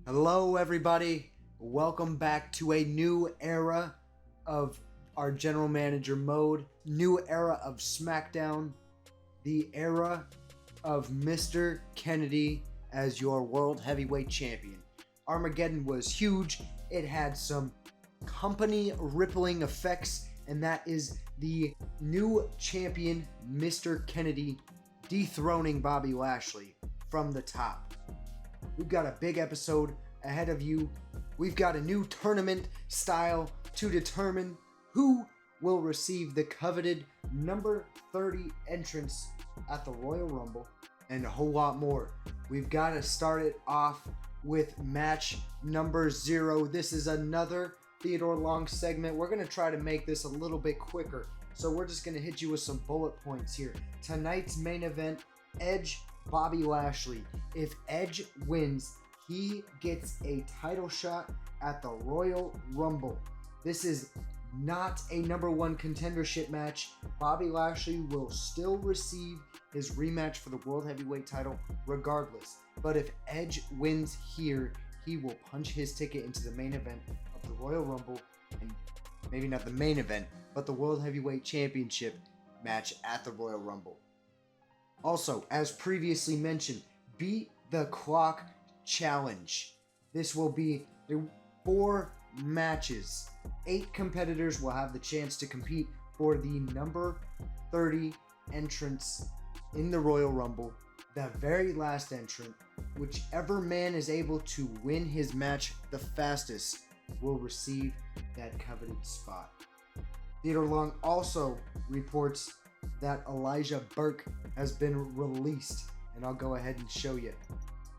Hello, everybody. Welcome back to a new era of our general manager mode, new era of Smackdown, the era of Mr. Kennedy as your World Heavyweight Champion. Armageddon was huge. It had some company rippling effects, and that is the new champion, Mr. Kennedy, dethroning Bobby Lashley from the top. We've got a big episode ahead of you. We've got a new tournament style to determine who will receive the coveted number 30 entrance at the Royal Rumble and a whole lot more. We've got to start it off with match number 0. This is another Theodore Long segment. We're going to try to make this a little bit quicker. So we're just going to hit you with some bullet points here. Tonight's main event, Edge Bobby Lashley. If Edge wins, he gets a title shot at the Royal Rumble. This is not a number 1 contendership match. Bobby Lashley will still receive his rematch for the World Heavyweight title regardless. But if Edge wins here, he will punch his ticket into the main event of the Royal Rumble, and maybe not the main event, but the World Heavyweight Championship match at the Royal Rumble. Also, as previously mentioned, Beat the Clock Challenge. This will be 4 matches. 8 competitors will have the chance to compete for the number 30 entrance in the Royal Rumble. The very last entrant, whichever man is able to win his match the fastest, will receive that coveted spot. Theodore Long also reports that Elijah Burke has been released, and I'll go ahead and show you.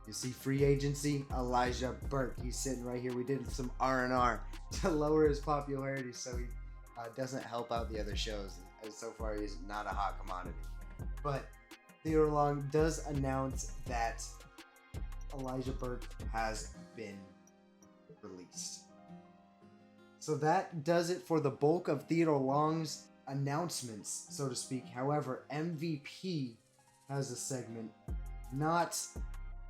You see free agency, Elijah Burke. He's sitting right here. We did some R&R to lower his popularity so he doesn't help out the other shows. As so far, he's not a hot commodity. But Theodore Long does announce that Elijah Burke has been released. So that does it for the bulk of Theodore Long's announcements, so to speak. However, MVP has a segment, not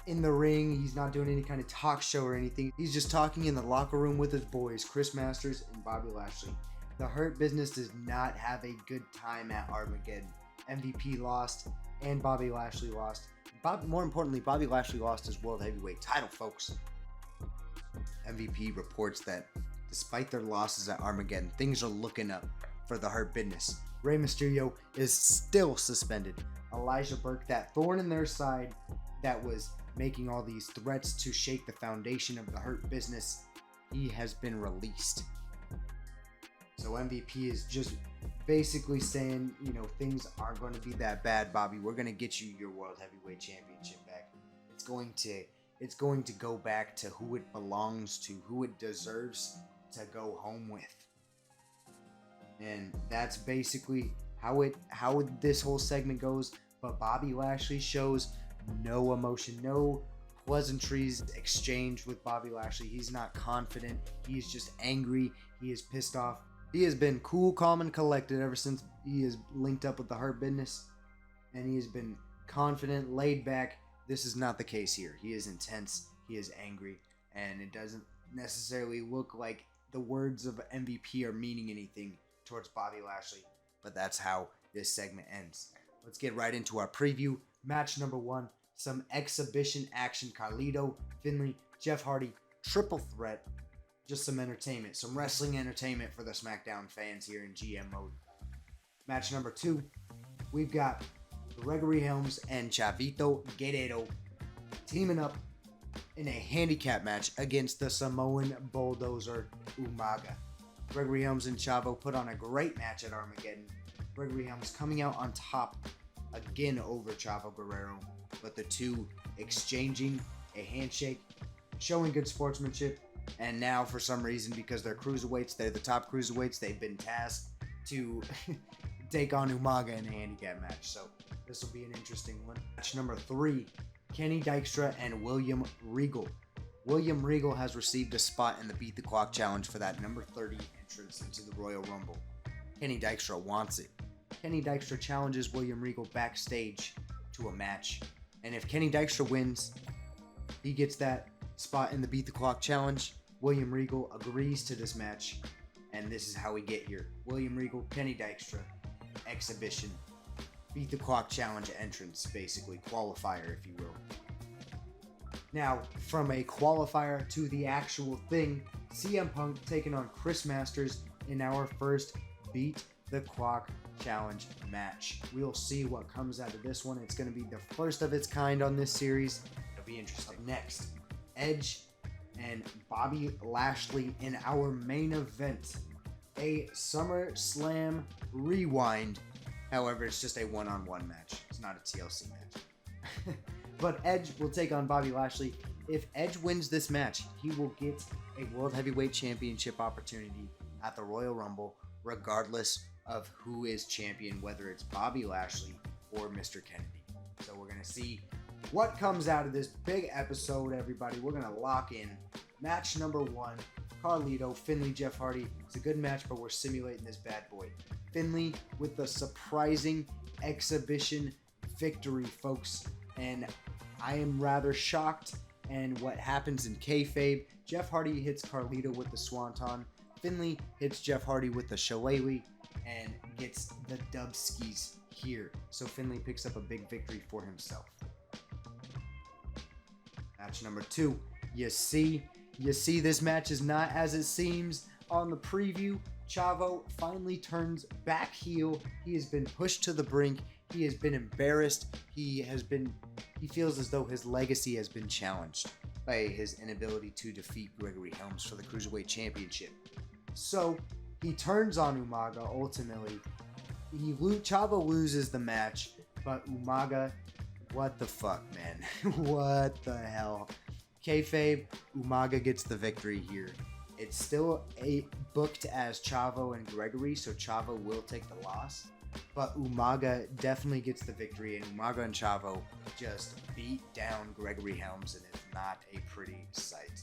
in the ring. He's not doing any kind of talk show or anything. He's just talking in the locker room with his boys, Chris Masters and Bobby Lashley. The Hurt Business does not have a good time at Armageddon. MVP lost and Bobby Lashley lost. More importantly, Bobby Lashley lost his World Heavyweight title, folks. MVP reports that despite their losses at Armageddon, things are looking up for the Hurt Business. Rey Mysterio is still suspended. Elijah Burke, that thorn in their side that was making all these threats to shake the foundation of the Hurt Business, he has been released. So MVP is just basically saying, things aren't going to be that bad, Bobby. We're going to get you your World Heavyweight Championship back. It's going to go back to who it belongs to, who it deserves to go home with. And that's basically how this whole segment goes. But Bobby Lashley shows no emotion, no pleasantries exchanged with Bobby Lashley. He's not confident. He's just angry. He is pissed off. He has been cool, calm, and collected ever since he is linked up with the Hurt Business. And he has been confident, laid back. This is not the case here. He is intense. He is angry. And it doesn't necessarily look like the words of MVP are meaning anything towards Bobby Lashley. But that's how this segment ends. Let's get right into our preview. Match number 1, some exhibition action. Carlito, Finlay, Jeff Hardy, triple threat. Just some entertainment, some wrestling entertainment for the SmackDown fans here in GM mode. Match number 2, we've got Gregory Helms and Chavito Guerrero teaming up in a handicap match against the Samoan bulldozer Umaga. Gregory Helms and Chavo put on a great match at Armageddon. Gregory Helms coming out on top again over Chavo Guerrero, but the two exchanging a handshake, showing good sportsmanship, and now for some reason, because they're cruiserweights, they're the top cruiserweights, they've been tasked to take on Umaga in a handicap match, so this will be an interesting one. Match number 3, Kenny Dykstra and William Regal. William Regal has received a spot in the Beat the Clock Challenge for that number 30 entrance into the Royal Rumble. Kenny Dykstra wants it. Kenny Dykstra challenges William Regal backstage to a match, and if Kenny Dykstra wins, he gets that spot in the Beat the Clock Challenge. William Regal agrees to this match, and this is how we get here. William Regal, Kenny Dykstra, exhibition, Beat the Clock Challenge entrance, basically, qualifier, if you will. Now, from a qualifier to the actual thing, CM Punk taking on Chris Masters in our first Beat the Clock Challenge match. We'll see what comes out of this one. It's going to be the first of its kind on this series. It'll be interesting. Up next, Edge and Bobby Lashley in our main event. A SummerSlam rewind. However, it's just a one-on-one match. It's not a TLC match. But Edge will take on Bobby Lashley. If Edge wins this match, he will get a World Heavyweight Championship opportunity at the Royal Rumble, regardless of who is champion, whether it's Bobby Lashley or Mr. Kennedy. So we're going to see what comes out of this big episode, everybody. We're going to lock in match number 1. Carlito, Finlay, Jeff Hardy. It's a good match, but we're simulating this bad boy. Finlay with the surprising exhibition victory, folks. And I am rather shocked. And what happens in kayfabe, Jeff Hardy hits Carlito with the Swanton. Finlay hits Jeff Hardy with the Shillelagh and gets the dub skis here. So Finlay picks up a big victory for himself. Match number 2. You see this match is not as it seems on the preview. Chavo finally turns back heel. He has been pushed to the brink. He has been embarrassed. He feels as though his legacy has been challenged by his inability to defeat Gregory Helms for the Cruiserweight Championship. So he turns on Umaga ultimately. Chavo loses the match, but Umaga, what the fuck, man? What the hell? Kayfabe, Umaga gets the victory here. It's still booked as Chavo and Gregory, so Chavo will take the loss. But Umaga definitely gets the victory, and Umaga and Chavo just beat down Gregory Helms, and it's not a pretty sight.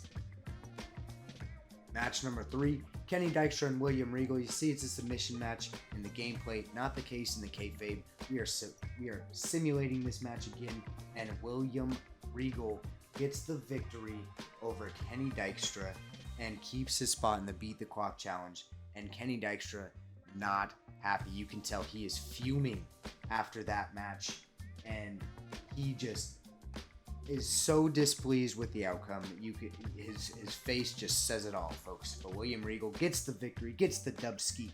Match number 3, Kenny Dykstra and William Regal. You see it's a submission match in the gameplay, not the case in the kayfabe. We are simulating this match again, and William Regal gets the victory over Kenny Dykstra and keeps his spot in the Beat the Clock Challenge. And Kenny Dykstra not happy. You can tell he is fuming after that match, and he just is so displeased with the outcome. His face just says it all, folks. But William Regal gets the victory, gets the dub ski,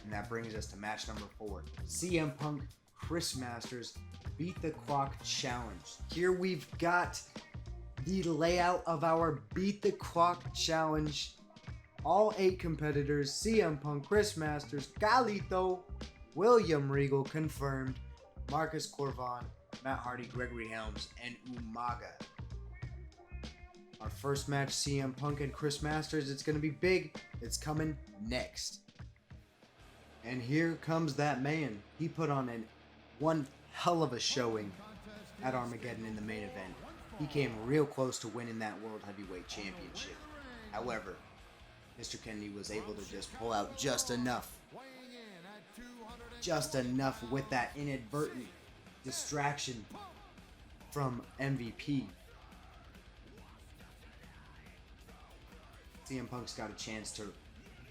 and that brings us to match number 4. CM Punk, Chris Masters, Beat the Clock Challenge. Here we've got the layout of our Beat the Clock Challenge. All 8 competitors, CM Punk, Chris Masters, Carlito, William Regal confirmed, Marcus Corvon, Matt Hardy, Gregory Helms, and Umaga. Our first match, CM Punk and Chris Masters, it's going to be big. It's coming next. And here comes that man. He put on one hell of a showing at Armageddon in the main event. He came real close to winning that World Heavyweight Championship. However, Mr. Kennedy was able to just pull out just enough with that inadvertent distraction from MVP. CM Punk's got a chance to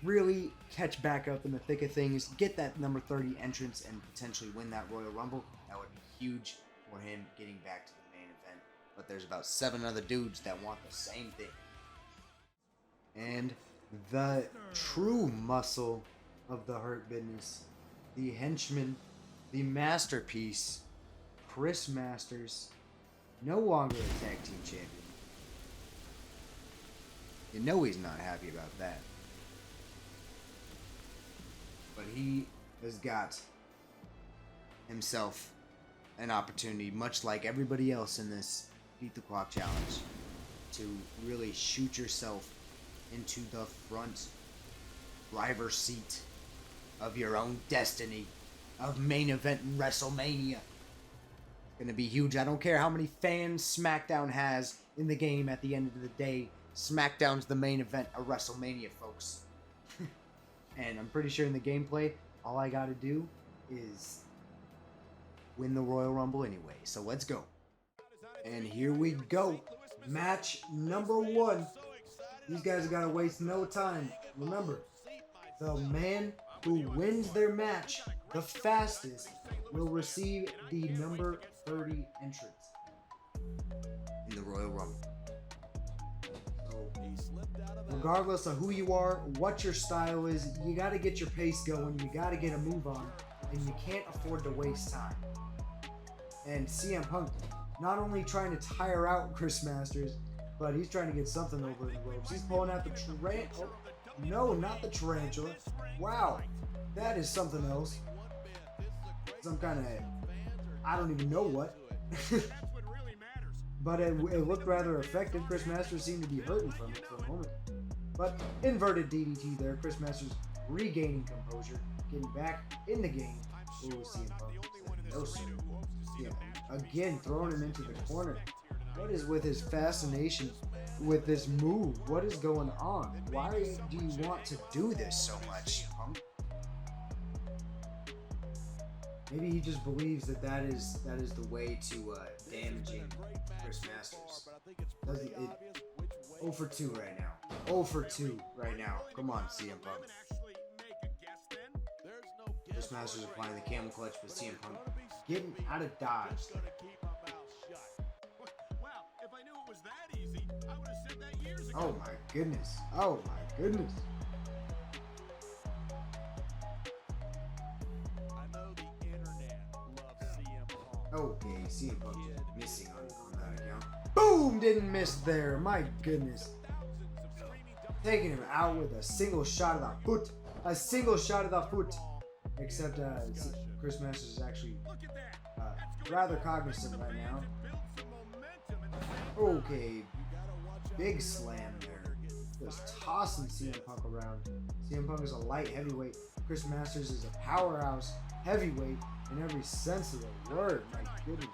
really catch back up in the thick of things, get that number 30 entrance, and potentially win that Royal Rumble. That would be huge for him getting back to the main event. But there's about 7 other dudes that want the same thing. And the true muscle of the Hurt Business, the henchman, the masterpiece, Chris Masters, no longer a tag team champion. You know he's not happy about that. But he has got himself an opportunity, much like everybody else in this Beat the Clock Challenge, to really shoot yourself into the front driver's seat of your own destiny of main event in WrestleMania. It's going to be huge. I don't care how many fans SmackDown has in the game. At the end of the day, SmackDown's the main event of WrestleMania, folks. And I'm pretty sure in the gameplay, all I got to do is win the Royal Rumble anyway. So let's go. And here we go. Match number 1. These guys have got to waste no time. Remember, the man who wins their match the fastest will receive the number 30 entrance in the Royal Rumble. So, regardless of who you are, what your style is, you got to get your pace going. You got to get a move on, and you can't afford to waste time. And CM Punk not only trying to tire out Chris Masters, but he's trying to get something over the ropes. He's pulling out the tarantula. Oh, no, not the tarantula. Wow, that is something else. Some kind of, I don't even know what. But it looked rather effective. Chris Masters seemed to be hurting from it for a moment. But inverted DDT there. Chris Masters regaining composure, getting back in the game. Ooh, CM Punk. No, sir. Yeah, again, throwing him into the corner. What is with his fascination with this move? What is going on? Why do you want to do this so much, Punk? Maybe he just believes that is the way to damaging Chris Masters. 0 for 2 right now. 0 for 2 right now. Come on, CM Punk. Chris Masters applying the camel clutch, but CM Punk getting out of dodge. Oh my goodness. Oh my goodness. Okay, CM Punk missing on that account. Boom! Didn't miss there. My goodness. Taking him out with a single shot of the foot. A single shot of the foot. Except Chris Masters is actually rather cognizant right now. Okay. Big slam there. Just tossing CM Punk around. CM Punk is a light heavyweight. Chris Masters is a powerhouse heavyweight in every sense of the word. My goodness.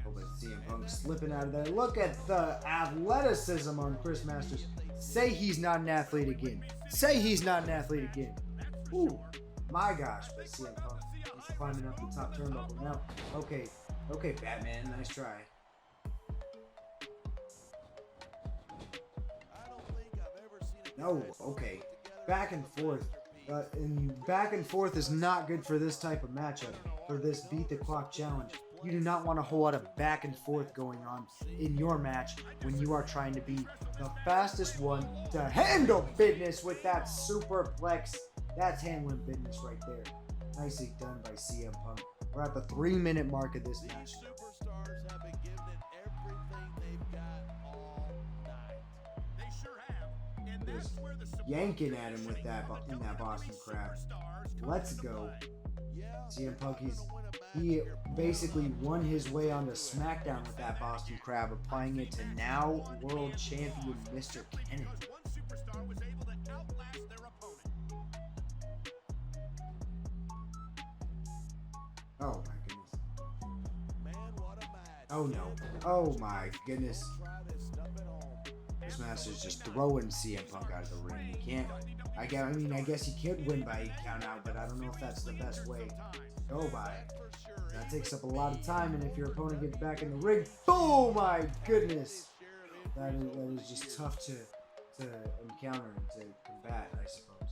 Oh, but CM Punk slipping out of there. Look at the athleticism on Chris Masters. Say he's not an athlete again. Say he's not an athlete again. Ooh, my gosh. But CM Punk is climbing up the top turnbuckle now. Okay. Okay, Batman, nice try. No, okay. Back and forth. And back and forth is not good for this type of matchup, for this beat the clock challenge. You do not want a whole lot of back and forth going on in your match when you are trying to be the fastest one to handle business with that superplex. That's handling business right there. Nicely done by CM Punk. We're at the 3-minute mark of this match. Superstars have been giving it everything they've got all night. They sure have. And that's where the yanking at him with that in that Boston Crab. Let's go. CM Punk, he basically won his way onto Smackdown with that Boston Crab, applying it to now world champion Mr. Kennedy. one superstar was able to outlast their opponent. Oh my goodness. Oh no. Oh my goodness. This Master's just throwing CM Punk out of the ring. He can't. I guess he could win by count out, but I don't know if that's the best way to go by it. That takes up a lot of time, and if your opponent gets back in the ring, oh my goodness. That is just tough to encounter and to combat, I suppose.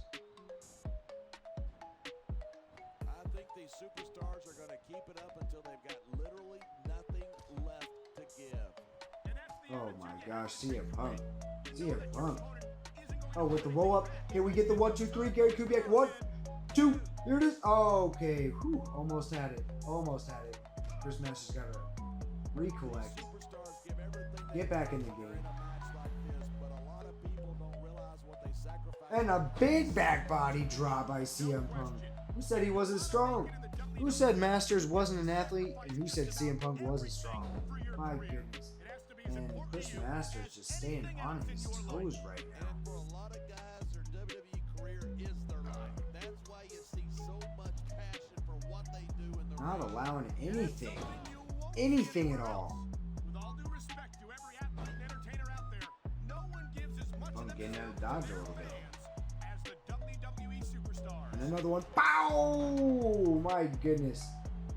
I think these superstars are going to keep it up until they've got literally nothing left to give. Oh my gosh, CM Punk. CM Punk. Oh, with the roll up. Can we get the 1, 2, 3? Gary Kubiak. 1, 2. Here it is. Okay. Whew. Almost had it. Almost had it. Chris Masters got to recollect. Get back in the game. And a big back body drop by CM Punk. Who said he wasn't strong? Who said Masters wasn't an athlete? And who said CM Punk wasn't strong? My goodness. And Chris Masters just staying on his toes right now. For a lot of guys, their WWE career is their life. That's why you see so much passion for what they do in the Not allowing anything at all. With all due respect to every athlete and entertainer out there, no one gives as much I'm of getting out of dodge a little bit. as the WWE superstars. And another one. Pow! My goodness.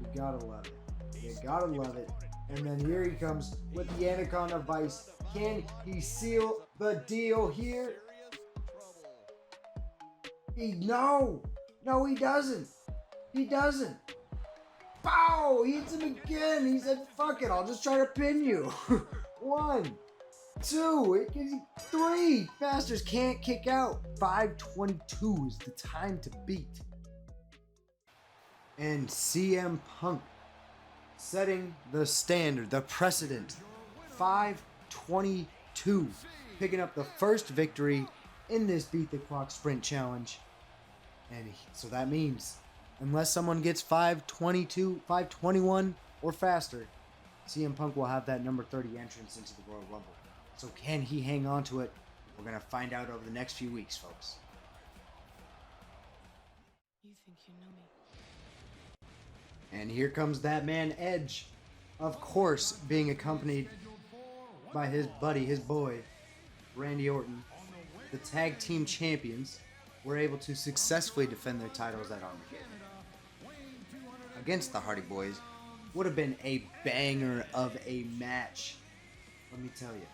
You gotta love it. You Gotta love it. And then here he comes with the Anaconda Vice. Can he seal the deal here? No, he doesn't. He doesn't. Pow! He hits him again. He said, fuck it, I'll just try to pin you. 1, 2, 3. Bastards can't kick out. 5:22 is the time to beat. And CM Punk setting the standard, the precedent. 5:22. Picking up the first victory in this Beat the Clock Sprint Challenge. And so that means, unless someone gets 5:22, 5:21 or faster, CM Punk will have that number 30 entrance into the Royal Rumble. So can he hang on to it? We're going to find out over the next few weeks, folks. You think you know me? And here comes that man, Edge. Of course, being accompanied by his buddy, his boy, Randy Orton. The tag team champions were able to successfully defend their titles at Armageddon against the Hardy Boys. Would have been a banger of a match, let me tell you.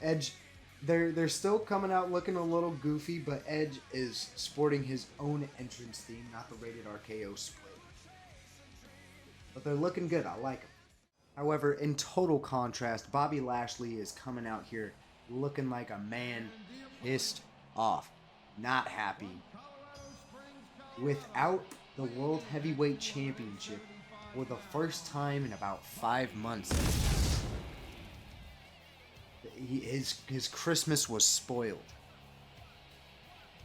Edge, they're still coming out looking a little goofy, but Edge is sporting his own entrance theme, not the Rated RKO split. But they're looking good. I like them. However, in total contrast, Bobby Lashley is coming out here looking like a man pissed off, not happy. Without the World Heavyweight Championship for the first time in about 5 months. His Christmas was spoiled.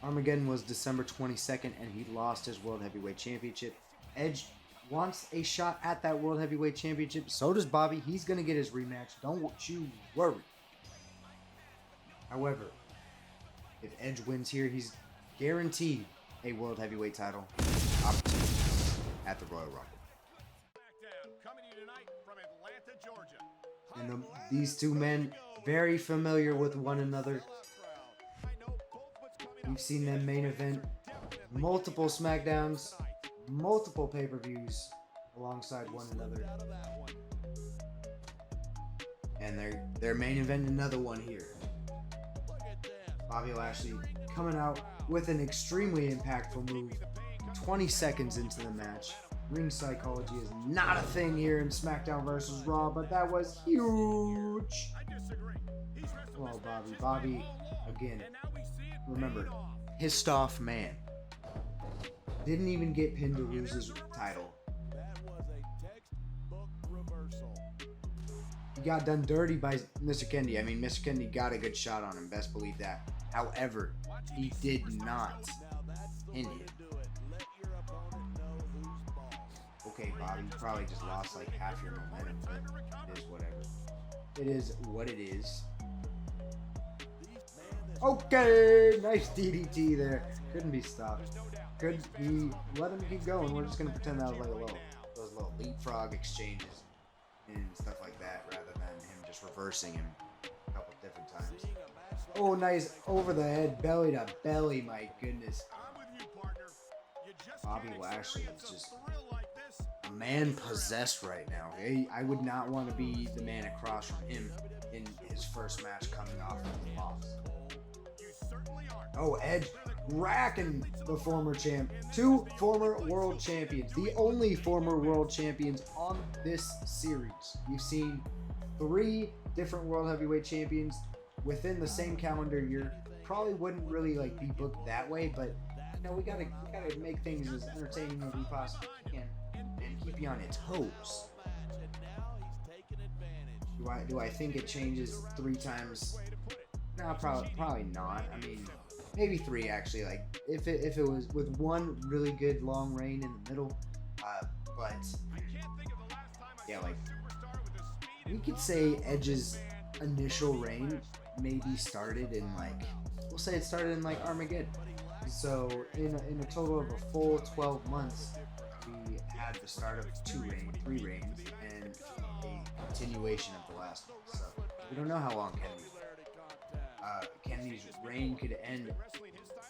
Armageddon was December 22nd, and he lost his World Heavyweight Championship. Edge wants a shot at that World Heavyweight Championship. So does Bobby. He's going to get his rematch. Don't you worry. However, if Edge wins here, he's guaranteed a World Heavyweight title opportunity at the Royal Rumble. Smackdown, coming to you tonight from Atlanta, Georgia. And these two men, very familiar with one another. We've seen them main event multiple Smackdowns, multiple pay-per-views alongside one another. And they're main event another one here. Bobby Lashley coming out with an extremely impactful move 20 seconds into the match. Ring psychology is not a thing here in SmackDown vs. Raw, but that was huge. Well, Bobby, again, remember, pissed off man. Didn't even get pinned to lose his title. That was a textbook reversal. He got done dirty by Mr. Kennedy. I mean, Mr. Kennedy got a good shot on him, best believe that. However, he did not pin him. Okay, Bobby, you probably just lost like half your momentum, but it is whatever. It is what it is. Okay, nice DDT there. Couldn't be stopped. Could he let him keep going? We're just gonna pretend that was like those little leapfrog exchanges and stuff like that, rather than him just reversing him a couple different times. Oh, nice over the head, belly to belly. My goodness. Bobby Lashley is just a man possessed right now. I would not want to be the man across from him in his first match coming off of the loss. Oh, Edge racking the former champ. 2 former world champions. The only former world champions on this series. We've seen 3 different world heavyweight champions within the same calendar year. Probably wouldn't really like be booked that way, but you know, we gotta make things as entertaining as we possibly can and keep you on your toes. Do I think it changes 3 times? No, probably not. I mean, maybe 3 actually. Like if it was with 1 really good long reign in the middle, but yeah, like we could say Edge's initial reign maybe started in like, we'll say it started in like Armageddon. So in a total of a full 12 months, we had the start of 3 reigns, and a continuation of the last one. So we don't know how long Kennedy's reign could end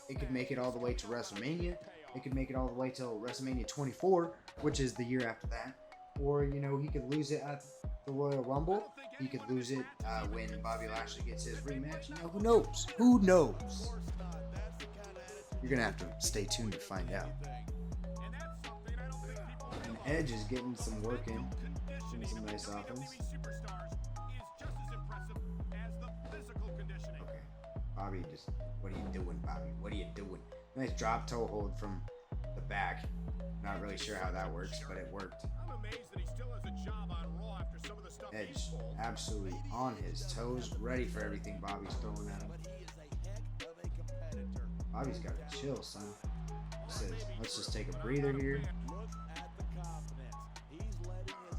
It could make it all the way to WrestleMania. It could make it all the way till WrestleMania 24, which is the year after that. Or, you know, he could lose it at the Royal Rumble. He could lose it when Bobby Lashley gets his rematch. You know, who knows? Who knows? You're going to have to stay tuned to find out. And Edge is getting some work in. Getting some nice offense. Okay. Bobby just... What are you doing, Bobby? What are you doing? Nice drop toe hold from the back. Not really sure how that works, but it worked. Edge absolutely on his toes, ready for everything Bobby's throwing at him. Bobby's got to chill, son. He says, let's just take a breather here.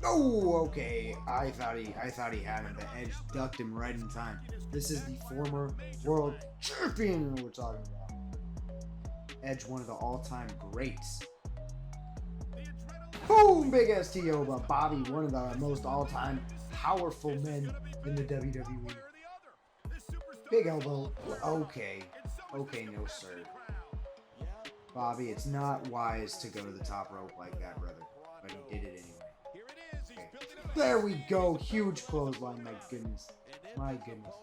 Oh, okay. I thought he had him, but Edge ducked him right in time. This is the former world champion we're talking about. Edge, one of the all-time greats. Boom! Big STO, but Bobby, one of the most all-time powerful men in the WWE. Big elbow. Okay. Okay, no sir. Bobby, it's not wise to go to the top rope like that, brother. But he did it anyway. Okay. There we go. Huge clothesline. My goodness. My goodness.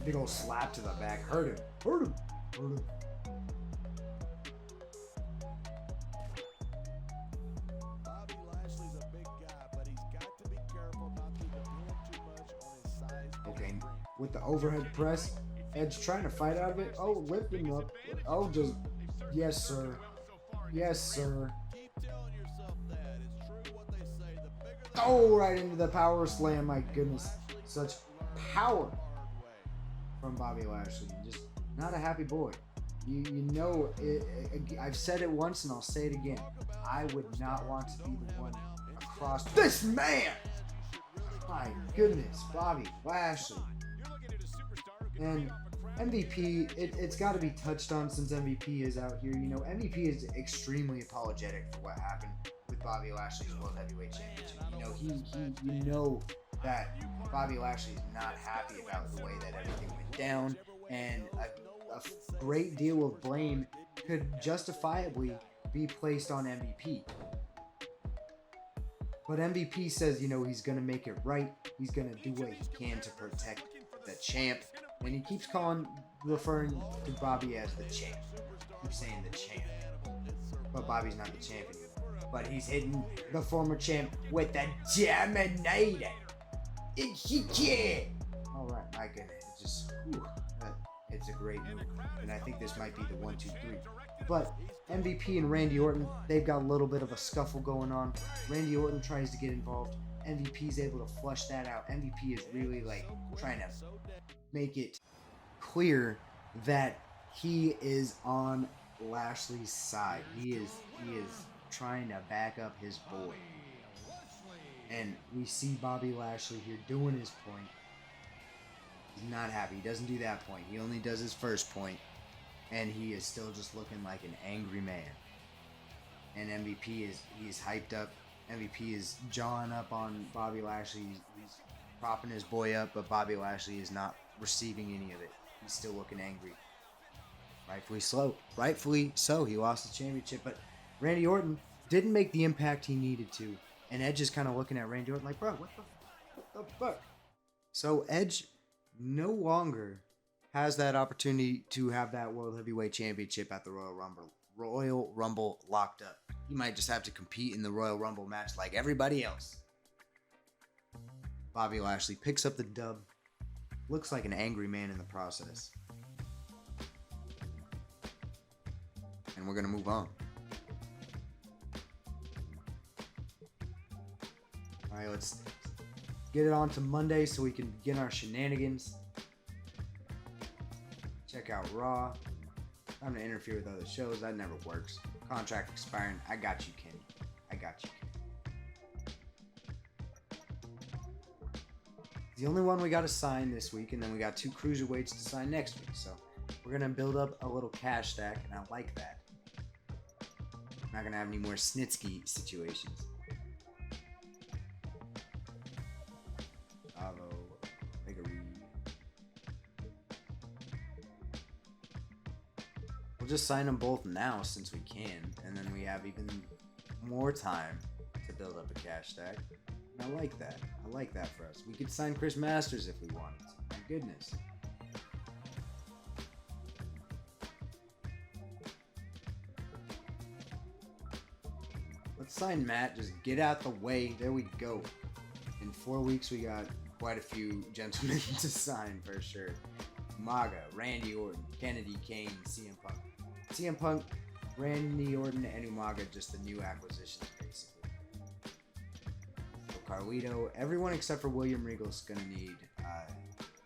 Big old slap to the back. Hurt him. Hurt him. Hurt him. Bobby Lashley's a big guy, but he's got to be careful not to depend too much on his size. Okay, with the overhead press, Edge trying to fight out of it. Oh, lift him up. Oh, just... Yes, sir. Yes, sir. Keep telling yourself that. It's true what they say. The bigger the Oh, right into the power slam. My goodness. Such power from Bobby Lashley. Just not a happy boy. You know, I've said it once and I'll say it again. I would not want to be the one across this man. My goodness, Bobby Lashley. And MVP, it's got to be touched on since MVP is out here. You know, MVP is extremely apologetic for what happened with Bobby Lashley's World Heavyweight Championship. You know, you know that Bobby Lashley is not happy about the way that everything went down, and a great deal of blame could justifiably be placed on MVP. But MVP says, you know, he's going to make it right. He's going to do what he can to protect the champ. And he keeps referring to Bobby as the champ. Keeps saying the champ. But Bobby's not the champ anymore. But he's hitting the former champ with the Jaminator. Alright, my goodness. It's a great move. And I think this might be the 1, 2, 3. But MVP and Randy Orton, they've got a little bit of a scuffle going on. Randy Orton tries to get involved. MVP is able to flush that out. MVP is really like trying to make it clear that he is on Lashley's side. He is trying to back up his boy. And we see Bobby Lashley here doing his point. He's not happy. He doesn't do that point. He only does his first point. And he is still just looking like an angry man. And MVP he's hyped up. MVP is jawing up on Bobby Lashley. He's propping his boy up, but Bobby Lashley is not receiving any of it. He's still looking angry. Rightfully so. He lost the championship, but Randy Orton didn't make the impact he needed to. And Edge is kind of looking at Randy Orton like, bro, what the fuck? So Edge no longer has that opportunity to have that World Heavyweight Championship at the Royal Rumble locked up. He might just have to compete in the Royal Rumble match like everybody else. Bobby Lashley picks up the dub. Looks like an angry man in the process. And we're going to move on. Alright, let's get it on to Monday so we can begin our shenanigans. Check out Raw. Time to interfere with other shows. That never works. Contract expiring. I got you, Kenny. I got you, Kenny. The only one we got to sign this week, and then we got 2 cruiserweights to sign next week. So we're going to build up a little cash stack, and I like that. I'm not going to have any more Snitsky situations. Bravo. Gregory. just sign them both now since we can, and then we have even more time to build up a cash stack. And I like that. I like that for us. We could sign Chris Masters if we wanted to. My goodness. Let's sign Matt. Just get out the way. There we go. In 4 weeks, we got quite a few gentlemen to sign for sure. Umaga, Randy Orton, Kennedy, Kane, CM Punk. CM Punk, Randy Orton, and Umaga, just the new acquisitions, basically. So Carlito, everyone except for William Regal is going to need,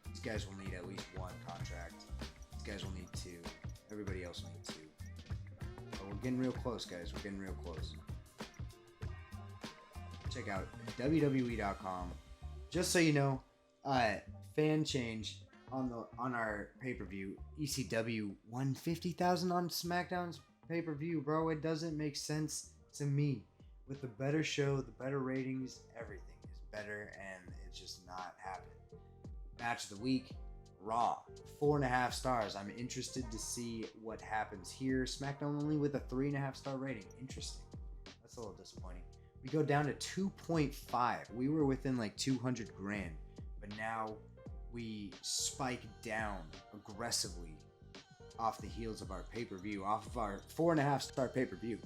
these guys will need at least one contract. These guys will need two. Everybody else will need two. But we're getting real close, guys. We're getting real close. Check out WWE.com. Just so you know, fan change on our pay-per-view. ECW won 50,000 on SmackDown's pay-per-view, bro. It doesn't make sense to me. With the better show, the better ratings, everything is better, and it's just not happening. Match of the week, Raw, 4.5 stars. I'm interested to see what happens here. SmackDown only with a 3.5 star rating. Interesting. That's a little disappointing. We go down to 2.5. We were within like 200 grand, but now we spike down aggressively off the heels of our pay-per-view, off of our 4.5 star pay-per-view.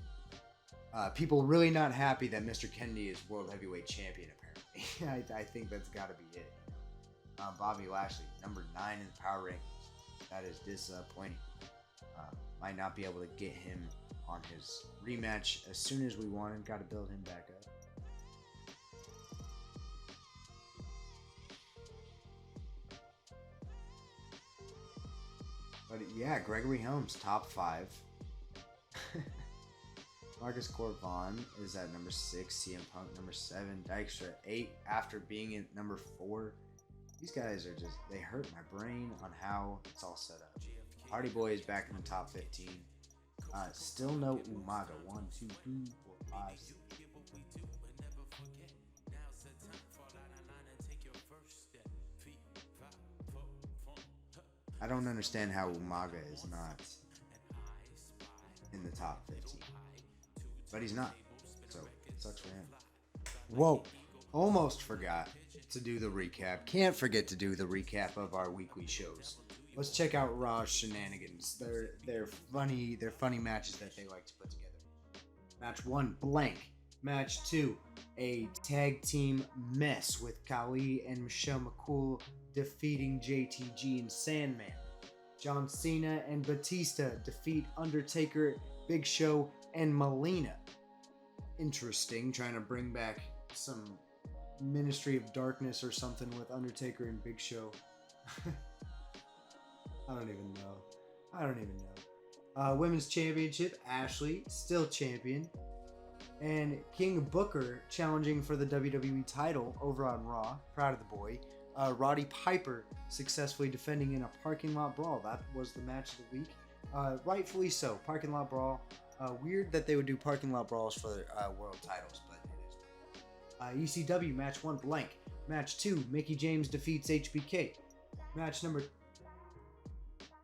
People really not happy that Mr. Kennedy is World Heavyweight Champion, apparently. I think that's got to be it. Bobby Lashley, number 9 in the power rankings. That is disappointing. Might not be able to get him on his rematch as soon as we wanted. Got to build him back up. But yeah, Gregory Helms, top 5. Marcus Corvon is at number 6. CM Punk, number 7. Dykstra, 8 after being at number 4. These guys are just, they hurt my brain on how it's all set up. Hardy Boy is back in the top 15. Still no Umaga. 1, 2, 3, 4, 5, 6. I don't understand how Umaga is not in the top 15. But he's not. So it sucks for him. Whoa. Almost forgot to do the recap. Can't forget to do the recap of our weekly shows. Let's check out Raw's shenanigans. They're funny matches that they like to put together. Match 1, blank. Match 2, a tag team mess with Khali and Michelle McCool defeating JTG and Sandman. John Cena and Batista defeat Undertaker, Big Show, and Melina. Interesting, trying to bring back some Ministry of Darkness or something with Undertaker and Big Show. I don't even know. Women's Championship, Ashley, still champion. And King Booker challenging for the WWE title over on Raw. Proud of the boy. Roddy Piper successfully defending in a parking lot brawl. That was the match of the week. Rightfully so. Parking lot brawl. Weird that they would do parking lot brawls for world titles, but it is. ECW match 1, blank. Match 2, Mickie James defeats HBK. Match number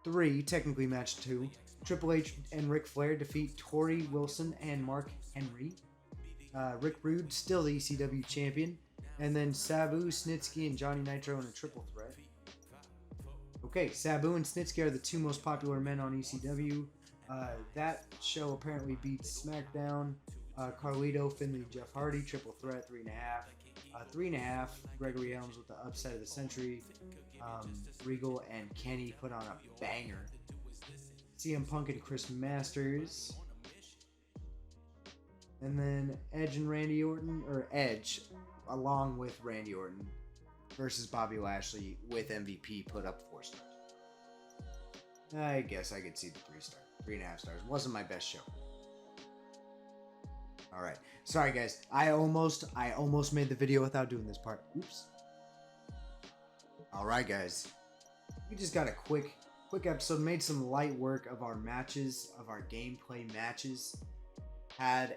3, technically match 2, Triple H and Ric Flair defeat Torrie Wilson and Mark Henry. Rick Rude still the ECW champion. And then Sabu, Snitsky, and Johnny Nitro in a triple threat. Okay, Sabu and Snitsky are the 2 most popular men on ECW. That show apparently beats SmackDown. Carlito, Finley, Jeff Hardy, triple threat, 3.5. 3.5, Gregory Helms with the upset of the century. Regal and Kenny put on a banger. CM Punk and Chris Masters. And then Edge and Randy Orton, or Edge, along with Randy Orton, versus Bobby Lashley with MVP put up 4 stars. I guess I could see the 3 star. 3.5 stars. Wasn't my best show. Alright. Sorry guys. I almost made the video without doing this part. Oops. Alright guys. We just got a quick episode. Made some light work of our matches, of our gameplay matches. Had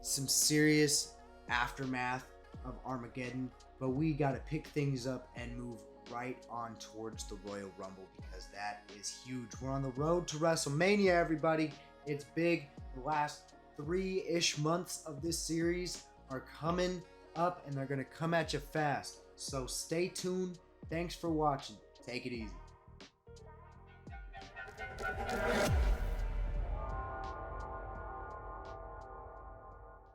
some serious aftermath of Armageddon, but we got to pick things up and move right on towards the Royal Rumble, because that is huge. We're on the road to WrestleMania, everybody. It's big. The last 3-ish months of this series are coming up, and they're going to come at you fast. So stay tuned. Thanks for watching. Take it easy.